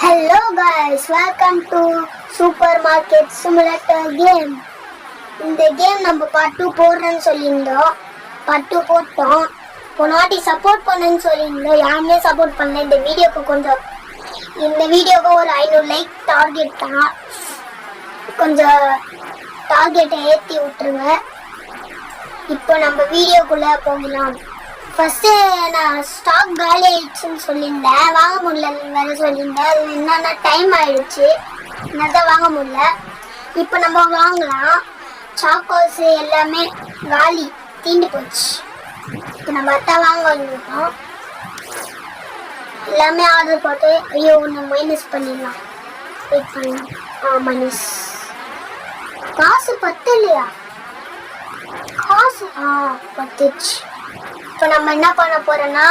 Hello guys, welcome to Supermarket Simulator game. இந்த game நம்ம part 2 போடுறேன்னு சொல்லியிருந்தோம். பார்ட் 2 போட்டோம். போனாட்டி சப்போர்ட் பண்ணுன்னு சொல்லியிருந்தோம். யாருமே சப்போர்ட் பண்ணல. இந்த வீடியோக்கு ஒரு 500 லைக் டார்கெட் தான். கொஞ்சம் டார்கெட்டை ஏற்றி விட்டுருங்க. இப்போ நம்ம வீடியோக்குள்ளே போகலாம். ஃபஸ்ட்டு நான் ஸ்டாக் காலி ஆயிடுச்சுன்னு சொல்லியிருந்தேன், வாங்க முடியல வேறு சொல்லியிருந்தேன். அது என்னென்னா டைம் ஆயிடுச்சு, என்னதான் வாங்க முடியல. இப்போ நம்ம வாங்கலாம். சாக்கோஸு எல்லாமே காலி தீண்டு போச்சு. இப்போ நம்ம அதான் வாங்க வந்துருக்கோம். எல்லாமே ஆர்டர் போட்டு ஐயோ ஒன்று மைனஸ் பண்ணிடலாம். வெயிட் பண்ணலாம். மைனஸ் காசு பத்தலையா? காசு பத்துச்சு. இப்போ நம்ம என்ன பண்ண போறோம்னா,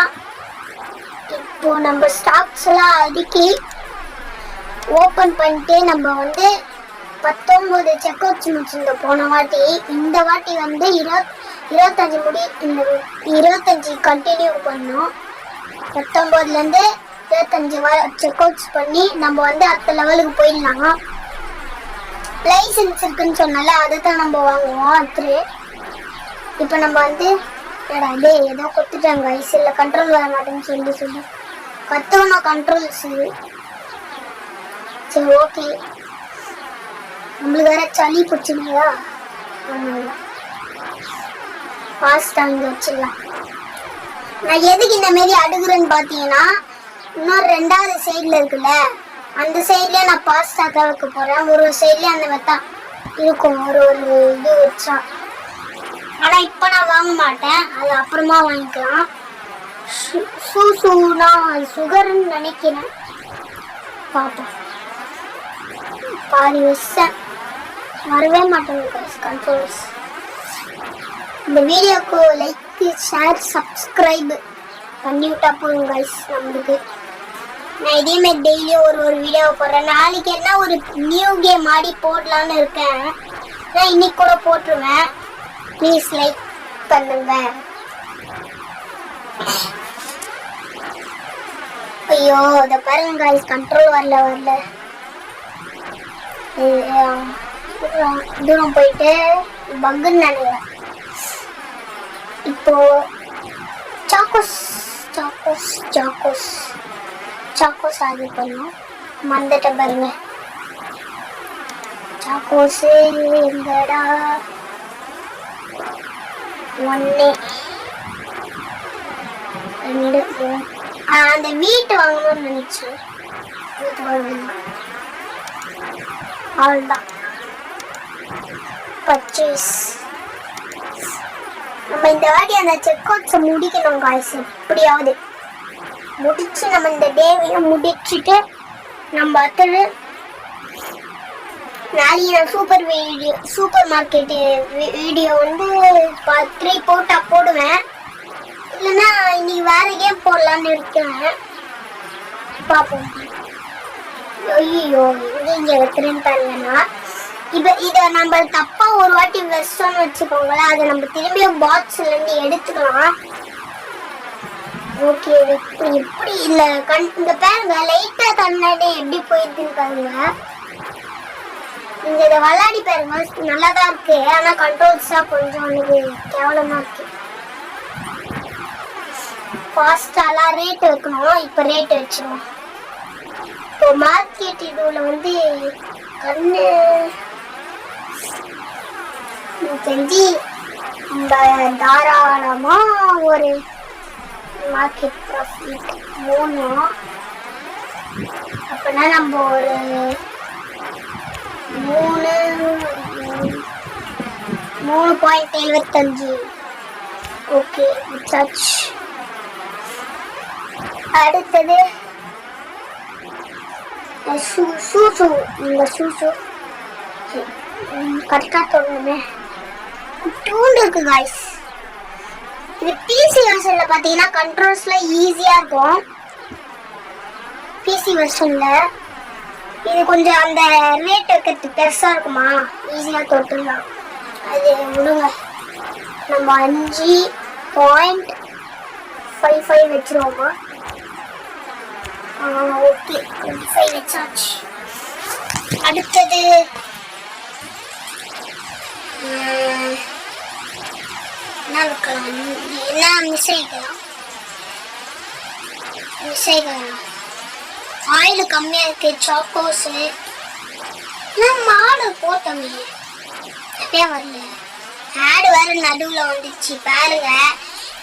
இப்போ நம்ம ஸ்டாக்ஸ் எல்லாம் அடுக்கி ஓப்பன் பண்ணிட்டு நம்ம 19 செக் அவுட்ஸ் முடிச்சிருந்தோம் போன வாட்டி. இந்த வாட்டி 25 முடி, இந்த 25 கண்டினியூ பண்ணோம். 19லேருந்து 25 செக் அவுட்ஸ் பண்ணி நம்ம அடுத்த லெவலுக்கு போயிடலாம். லைசன்ஸ் இருக்குன்னு சொன்னால அதை தான் நம்ம வாங்குவோம். இப்போ நம்ம ஏதோ கொடுத்துட்டாங்க. ஐசியில் கண்ட்ரோல் வர மாட்டேன்னு சொல்லி கற்றுக்கணும் கண்ட்ரோல்ஸ். சரி ஓகே, நம்மளுக்கு வேற சளி பிடிச்சிருந்தா ஃபாஸ்ட்டாக இங்கே வச்சிடலாம். நான் எதுக்கு இந்த மாரி அடுக்குறேன்னு பார்த்தீங்கன்னா, இன்னொரு 2வது சைடில் இருக்குல்ல, அந்த சைட்லேயே நான் பாஸ்டாக தான் வைக்க போகிறேன். ஒரு சைட்லேயே அந்த மாதிரி தான் இருக்கும், ஒரு இது வச்சா. ஆனால் இப்போ நான் வாங்க மாட்டேன், அது அப்புறமா வாங்கிக்கலாம். சூசூனா அது சுகர்ன்னு நினைக்கிறேன். பார்ப்போம். பாதி வருஷம் வரவே மாட்டேங்க கண்ட்ரோல்ஸ். இந்த வீடியோக்கு லைக், ஷேர், சப்ஸ்கிரைப் பண்ணிவிட்டா போதும் கைஸ். நம்மளுக்கு நான் இதேமாதிரி டெய்லியும் ஒரு வீடியோ போடுறேன். நாளைக்கு என்ன ஒரு நியூ கேம் ஆடி போடலான்னு இருக்கேன். நான் இன்னைக்கு கூட போட்டுருவேன். ப்ளீஸ் லைக் பண்ணுங்க. ஐயோ இதை பாருங்க கைஸ், கண்ட்ரோல் வரல. தூரம் போயிட்டு பங்குன்னு நினைக்கிறேன். இப்போ சாக்கோஸ் ஆர்டர் பண்ணோம். மறந்துட்ட பாருங்க. சாக்கோஸு எங்கடா? 1 2 3. அந்த வீட்டு வாங்கணும்னு நினைச்சேன். அவ்வளோதான். பர்ச்சேஸ். நம்ம இந்த வாட்டி அந்த செக் அவுட்ஸை முடிக்கணும் காய்ஸ். எப்படியாவது முடிச்சு நம்ம இந்த டேவையும் முடிச்சுட்டு நம்ம நாளைக்கு நான் சூப்பர் மார்க்கெட் வீடியோ 3 போட்டா போடுவேன். இல்லைன்னா இன்னைக்கு வேற கேம் போடலான்னு இருக்கிறேன். பார்ப்போம். ஐயோ இங்கே வைக்கிறேன்னு பாருங்கன்னா, இதை நம்ம தப்பா ஒரு வாட்டி வெஸ்டர்ன் வச்சுக்கோங்களேன், அதை நம்ம திரும்பியும் பாக்ஸ்லேருந்து எடுத்துக்கலாம். ஓகே, எப்படி இல்லை இந்த பாருங்க லைட்டாக கண்ணாடி எப்படி போயிருக்குன்னு பாருங்க. நீங்க இதை விளையாடி பாருங்க, நல்லா தான் இருக்கு. ஆனால் கண்ட்ரோல்ஸ் தான் கொஞ்சம் கேவலமாக இருக்கு. ஃபாஸ்டாலாம் ரேட் வைக்கணும். இப்போ ரேட் வச்சிருவோம். இப்போ மார்க்கெட் இதுல கண்ணு தெரிஞ்சு நம்ம தாராளமா ஒரு மார்க்கெட் ப்ராஃபிட் 3. அப்படின்னா நம்ம ஒரு 3.75. ஓகே சர்ச். அடுத்தது சூசு. இந்த சூசு கரெக்டாக தொடங்குமே டூண்டு இருக்கு காய்ஸ். இது பிசி வெர்ஷனில் பார்த்தீங்கன்னா கண்ட்ரோல்ஸில் ஈஸியாக இருக்கும். பிசி வெர்ஷனில் இது கொஞ்சம் அந்த ரேட் வைக்கிறது பெருசாக இருக்குமா, ஈஸியாக தொட்டுடலாம். அது விடுங்க, நம்ம 5.55 வச்சுருவோமா. ஓகே 25 வச்சாச்சு. அடுத்தது என்ன வைக்கலாம்? என்ன மிஸ் ஆயிக்கலாம். ஆயில் கம்மியா இருக்கு. சாக்கோஸு மாடு போட்டோமே அப்படியே வரல. ஆடு வேற நடுவில் வந்துச்சு பாருங்க.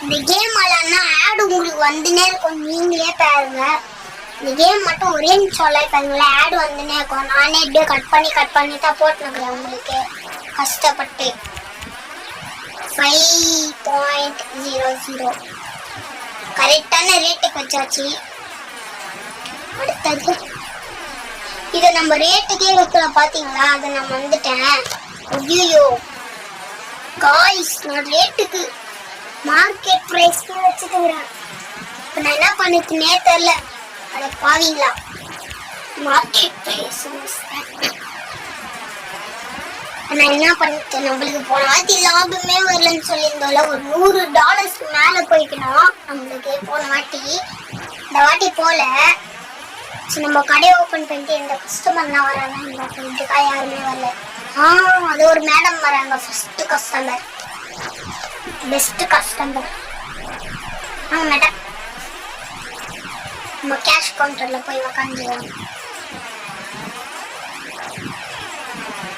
இந்த கேம் விளாட்னா ஆடு உங்களுக்கு வந்துனே இருக்கும். நீங்களே பாருங்க. இந்த கேம் மட்டும் ஒரே நிமிஷம் பாருங்களேன். ஆடு வந்துனே இருக்கும். நானே எப்படியோ கட் பண்ணி தான் போட்டுனுக்குறேன் உங்களுக்கு கஷ்டப்பட்டு. 5.00 கரெக்டான ரேட்டுக்கு வச்சாச்சு. அடுத்தது இதை நம்ம ரேட்டுக்கே வைக்கல பாத்தீங்களா? அதை நான் வந்துட்டேன். ஐயோ காய்ஸ், நான் ரேட்டுக்கு மார்க்கெட் பிரைஸ்க்கு வச்சுக்கிறேன். இப்போ நான் என்ன பண்ணிட்டுனே தெரியல. அதை பாவீங்களா? மார்க்கெட் பிரைஸ் நான் என்ன பண்ணிட்டேன், நம்மளுக்கு போன வாட்டி லாபமே வரலன்னு சொல்லியிருந்தோம்ல, ஒரு $100 மேலே போய்க்கணும் நம்மளுக்கு போன வாட்டி. இந்த வாட்டி போல. சரி, நம்ம கடையை ஓப்பன் பண்ணிட்டு எந்த கஸ்டமர்லாம் வராங்க இந்த ஃப்ரெண்டுக்கா யாருமே வரல. அது ஒரு மேடம் வராங்க. First customer, best customer. Madam நம்ம கேஷ் கவுண்டர்ல போய் உக்காந்துருவோம்.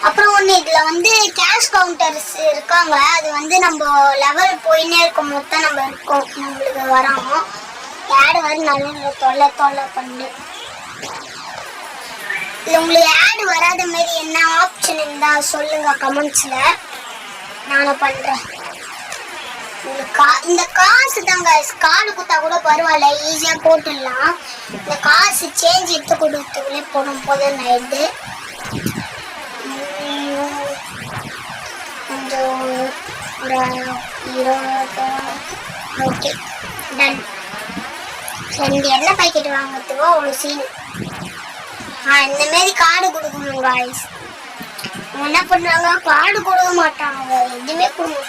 அப்புறம் ஒன்று, இதில் வந்து கேஷ் கவுண்டர்ஸ் இருக்காங்க. அது வந்து நம்ம லெவல் போயின்னே இருக்கும் போது தான் நம்ம இருக்கோம், நம்மளுக்கு வரோம். ஆடு வர நல்ல தொல்லை பண்ணு. இல்லை உங்களுக்கு ஆடு வராத மாரி என்ன ஆப்ஷன் இருந்தால் சொல்லுங்க கமெண்ட்ஸில், நானும் பண்ணுறேன். இந்த காசு தாங்க, கார்டு கொடுத்தா கூட பரவாயில்ல, ஈஸியாக போட்டுடலாம். இந்த காசு சேஞ்ச் எடுத்து கொடுத்துக்குள்ளே போதும் ஆயிடுது. கொஞ்சம் ஒரு 20. Okay done. ரெண்டு எண்ணெய் பாக்கெட் வாங்கிறதுக்கோ ஒரு சீனு. இந்த மாரி கார்டு கொடுக்கணும் காய்ஸ். என்ன பண்ணுறாங்க, கார்டு கொடுக்க மாட்டாங்க, எதுவுமே கொடுங்க.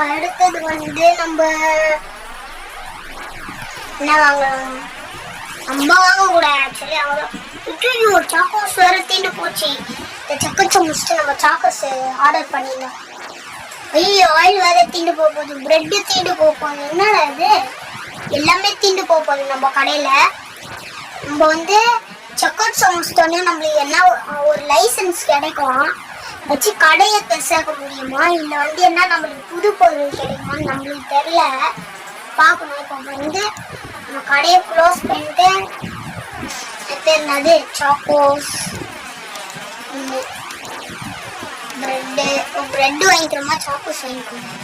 அடுத்தது வந்து நம்ம என்ன வாங்கலாம்? நம்ம வாங்கக்கூடாது ஆக்சுவலி. அவங்க சாக்கோஸ் வேற தீண்டு போச்சு. இந்த சக்கச்சை முடிச்சுட்டு நம்ம சாக்கோஸ் ஆர்டர் பண்ணிடலாம். ஐயோ ஆயில் வேற தீண்டு போகுது, பிரெட்டு தீண்டு போகுது. என்னடா இது, எல்லாமே தீண்டு போகுது நம்ம கடையில். நம்ம வந்து சக்கோஸ் முடிச்சிட்டோன்னே நம்மளுக்கு என்ன ஒரு லைசன்ஸ் கிடைக்கும், வச்சு கடையை பெருசாக்க முடியுமா, இல்லை வந்து என்ன நம்மளுக்கு புது பொருள் கிடைக்குமான்னு நம்மளுக்கு தெரியல. பார்க்கணும். இப்போ வந்து நம்ம கடையை க்ளோஸ் பண்ணிட்டு என்னது சாக்கோஸ் பிரெட்டு வாங்கிக்கிறோமா சாக்கோஸ் வாங்கிக்கணும்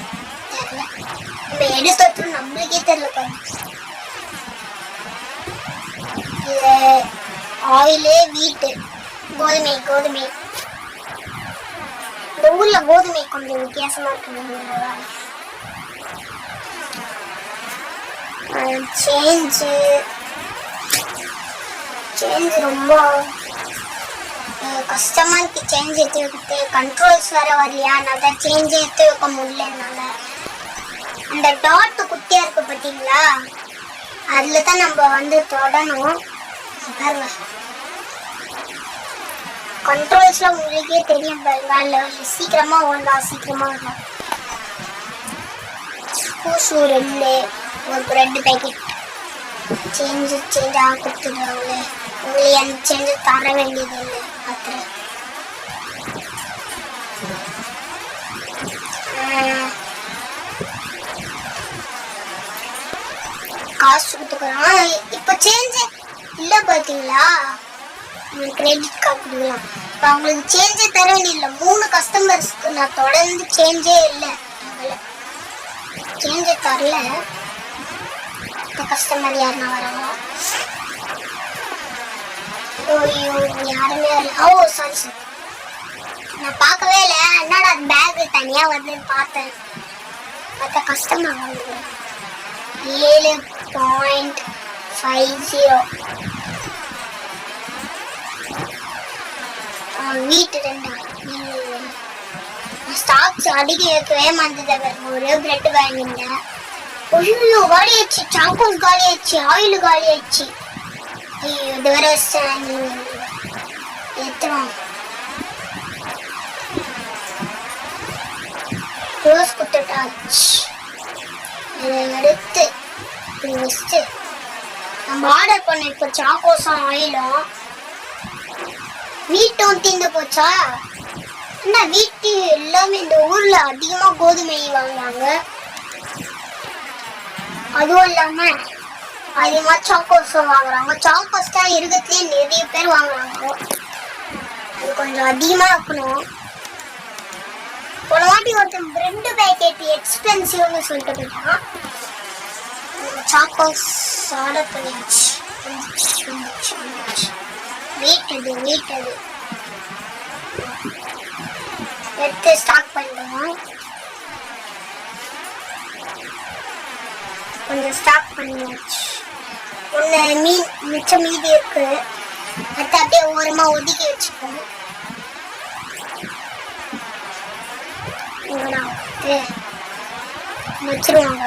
தெரியல. நம்ம எடுத்து நம்மளுக்கே தெரியல பாருங்க. இது ஆயிலு, வீட்டு, கோதுமை. இந்த ஊர்ல கோதுமை கொஞ்சம் வித்தியாசமா இருக்கு. சேஞ்ச் ரொம்ப கஷ்டமா இருக்கு. சேஞ்ச் எடுத்து வைக்கிறது, கண்ட்ரோல்ஸ் வேற வரலையா, நான் சேஞ்ச் எடுத்து வைக்க முடியல என்னால. அந்த டாட் குட்டியா இருக்கு பார்த்தீங்களா, அதுல தான் நம்ம வந்து தொடணும். கண்ட்ரோல்ஸ்லாம் உங்களுக்கே தெரியும் பாருங்க. சீக்கிரமா ஓடலாம், சீக்கிரமா ஓடலாம். பூசு 2 ஒரு பிரெட் பேக்கெட் சேஞ்சாக கொடுத்துடுவாங்களே, உங்களுக்கு அந்த சேஞ்சு தர வேண்டியது இல்லை. பார்த்துறேன். காசு கொடுத்துக்கிறோம். இப்போ சேஞ்சு இல்லை பார்த்தீங்களா, கிரெடிட் கார்டு கொடுக்கலாம். இப்போ அவங்களுக்கு சேஞ்சே தர வேண்டியதில்லை. 3 கஸ்டமர்ஸ்க்கு நான் தொடர்ந்து சேஞ்சே இல்லை, சேஞ்சே தரல. இப்போ கஸ்டமர் யாருன்னா வராங்க. ஐயோ யாருமே வரல. ஓ சாரி, நான் பார்க்கவே இல்லை. என்னடா பேக் தனியாக வருதுன்னு பார்த்தேன். பார்த்தா கஸ்டமர் வந்து 7.50 வீட்டு 2 ஸ்டாக்ஸ் அடிக்க வைக்கவே மாட்டேது. ஒரே பிரெட் வாங்கினேன். ஐயோ காலி ஆயிடுச்சு. சாக்கோஸ் காலி ஆயிடுச்சு. ஆயில் காலி ஆயிடுச்சு. ஐயோ இது வேற ஏற்றுவோம். ரோஸ் குத்துட்டாச்சு. இதை எடுத்து வச்சுட்டு நம்ம ஆர்டர் பண்ண இப்போ சாக்கோஸும் ஆயிலும் வீட்டும் தீர்ந்து போச்சா. என்ன வீட்டு எல்லாமே இந்த ஊர்ல அதிகமா கோதுமை வாங்குறாங்க. அதுவும் இல்லாம அதிகமா சாக்கோஸும் வாங்குறாங்க. சாக்கோஸ் தான் இருக்கிறதுலே நிறைய பேர் வாங்குறாங்க. அது கொஞ்சம் அதிகமா இருக்கணும். ஒரு வாட்டி ஒருத்தன் பிரெட் பேக்கெட் எக்ஸ்பென்சிவ்னு சொல்லிட்டு போயிட்டான். சாக்கோஸ் ஆர்டர் பண்ணியாச்சு. வீட்டது எடுத்து ஸ்டாக் பண்ணுறோம். கொஞ்சம் ஸ்டாக் பண்ணியாச்சு. ஒன்று மிச்சம் மீதி இருக்கு. அதை அப்படியே ஓரமாக ஒதுக்கி வச்சுக்கோங்க. வச்சிருவாங்க.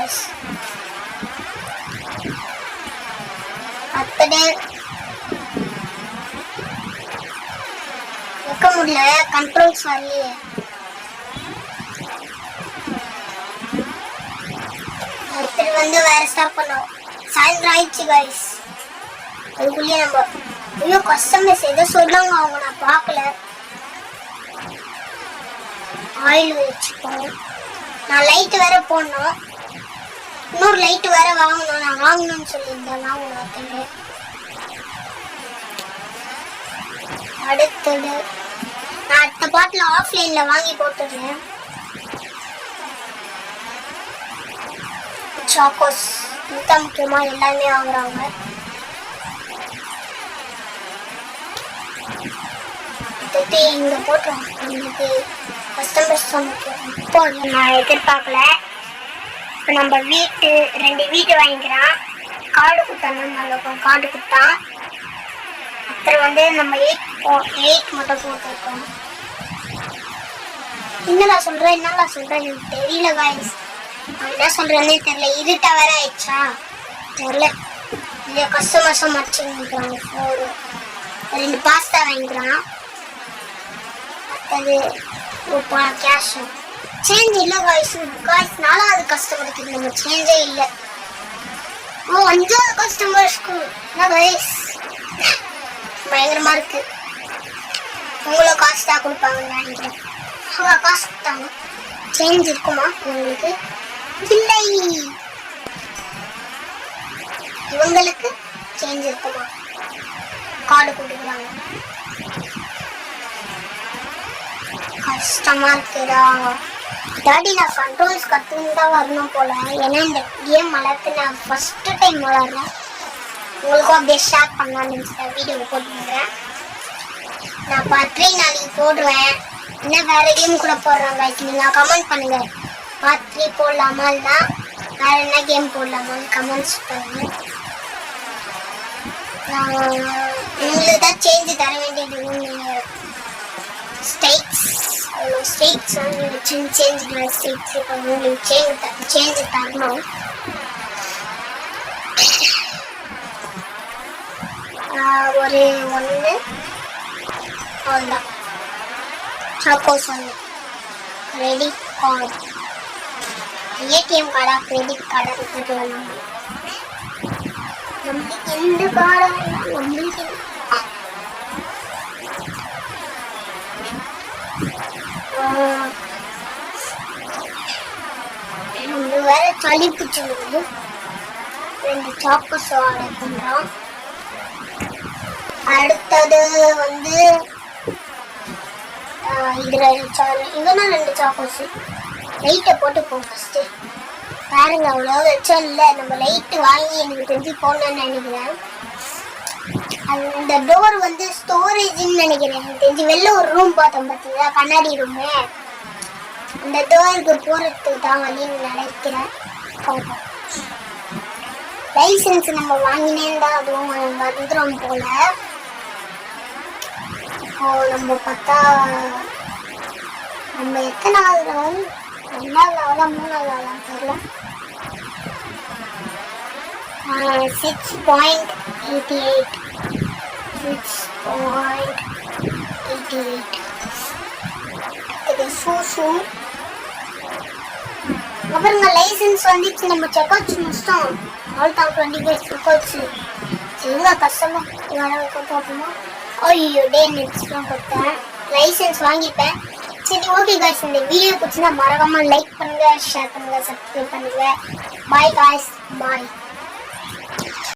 அப்படியே வைக்க முடியல. கண்ட்ரோல்ஸ் வரலையே. அடுத்தது வேற ஸ்டாப் பண்ணோம். சாயந்தரம் ஆயிடுச்சு கைஸ். அதுக்குள்ளேயே நம்ம ஐயோ கஸ்டமர்ஸ் எதோ சொல்லுவாங்க. அவங்க நான் பார்க்கல. ஆயில் வச்சுப்போம். நான் லைட்டு வேற போடணும். இன்னொரு லைட்டு வேற வாங்கணும். நான் வாங்கணும்னு சொல்லியிருந்தேன். வாங்கணும். அடுத்தது நான் அடுத்த பாட்டில் ஆஃப்லைனில் வாங்கி போட்டுருந்தேன். சாக்கோஸ் மிக முக்கியமாக எல்லாருமே வாங்குறாங்க. இங்கே போட்டுருவோம். நமக்கு கஸ்டமர்ஸ் இப்போ நான் எதிர்பார்க்கல. இப்போ நம்ம ரெண்டு வீட்டு வாங்கிக்கிறான். கார்டு கொடுத்தாலும் நல்லாயிருக்கும். கார்டு கொடுத்தா அப்புறம் நம்ம 8 மட்டும் போட்டுருக்கோம். என்னடா சொல்கிறேன் எனக்கு தெரியல காய்ஸ். நான் என்ன சொல்கிறேன்னே தெரியல. இருட்டா வேற ஆயிடுச்சா தெரியல. நிறைய கஸ்டமர்ஸும் மறைச்சு வாங்கிக்கிறாங்க. 2 பாஸ்தா வாங்கிக்கிறான். அது கேஷ் சேஞ்ச் இல்லை காய்ஸ். 4வது கஸ்டமருக்கு நம்ம சேஞ்சே இல்லை. 5வது கஸ்டமர்ஸ்க்கு என்ன காய்ஸ் பயங்கரமா இருக்கு. உங்களை காசு தான் கொடுப்பாங்கன்னு நினைக்கிறேன். அவங்க காசு கொடுத்தாங்க. சேஞ்ச் இருக்குமா உங்களுக்கு? இல்லை. இவங்களுக்கு சேஞ்ச் இருக்குமா? கார்டு கொடுக்குறாங்க. கஷ்டமா இருக்குதா? டாடி நான் கண்ட்ரோல்ஸ் கற்றுன்னு தான் வரணும் போல. ஏன்னா இந்த கேம் வளர்த்து நான் ஃபஸ்ட்டு டைம் விளாட்றேன். உங்களுக்கும் அப்படியே ஷேர் பண்ணலான்னு நினச்சிட்டேன். வீடியோ போட்டுக்கிறேன். நான் பார்ட் 3 நாளைக்கு போடுவேன். இன்னும் வேறு கேம் கூட போடுறாங்க. நீங்கள் கமெண்ட் பண்ணுங்கள். பார்ட் 3 போடலாமா இல்லைனா வேறு என்ன கேம் போடலாமான்னு கமெண்ட்ஸ் பண்ணுங்கள். உங்களுக்கு தான் சேஞ்சு தர வேண்டியது. ஸ்டேட்ஸ் சேஞ்ச் ஸ்டேட்ஸ் இப்போ உங்களுக்கு சேஞ்சு தரணும். ஒரு 1 அவ்வளோதான். சப்போஸ் ரெடி கார்டு ஏடிஎம் கார்டா கிரெடிட் கார்டா எடுத்துட்டு வரணும். நம்மளுக்கு எந்த கார்டா நம்மளுக்கு வேற சளி பிடிச்சிருக்கு. 2 சாக்கோஸ் ஆர்டர் பண்ணுறோம். அடுத்தது இதெல்லாம் 2 சாக்கோஸு. லைட்டை போட்டுப்போம் ஃபஸ்ட்டு. பாருங்க அவ்வளோ வச்சோம் இல்லை. நம்ம லைட்டு வாங்கி எனக்கு தெரிஞ்சு போடணும்னு நினைக்கிறேன். அந்த டோர் ஸ்டோரேஜ்னு நினைக்கிறேன். எனக்கு தெரிஞ்சு வெளில ஒரு ரூம் பார்த்தோம் பார்த்தீங்களா, கண்ணாடி ரூமு. அந்த டோருக்கு போகிறதுக்கு தான் வழின்னு நினைக்கிறேன். லைசன்ஸ் நம்ம வாங்கினேன்டா அதுவும் வந்துடும் போல. இப்போ நம்ம பார்த்தா நம்ம எத்தனாவது ரவுண்ட், 2வது ரவுண்டா 3வது ரவுண்டா தெரியல. 6.88 இது சூசு. அப்புறங்க லைசன்ஸ் வந்துச்சு, நம்ம செக் அவுட்ஸ் முடிச்சிட்டோம். ஆல் தான் 20 days செக் அவுட்ஸ். சரிங்க கஷ்டமா போட்டோமா. ஐயோ டே நெட்ஸ்லாம் கொடுத்தேன், லைசன்ஸ் வாங்கிப்பேன். சரி ஓகே காய்ஸ், இந்த வீடியோ பிடிச்சிருந்தா மறக்காம லைக் பண்ணுங்க, ஷேர் பண்ணுங்க, சப்ஸ்கிரைப் பண்ணுங்க. பாய் காய்ஸ், பாய்.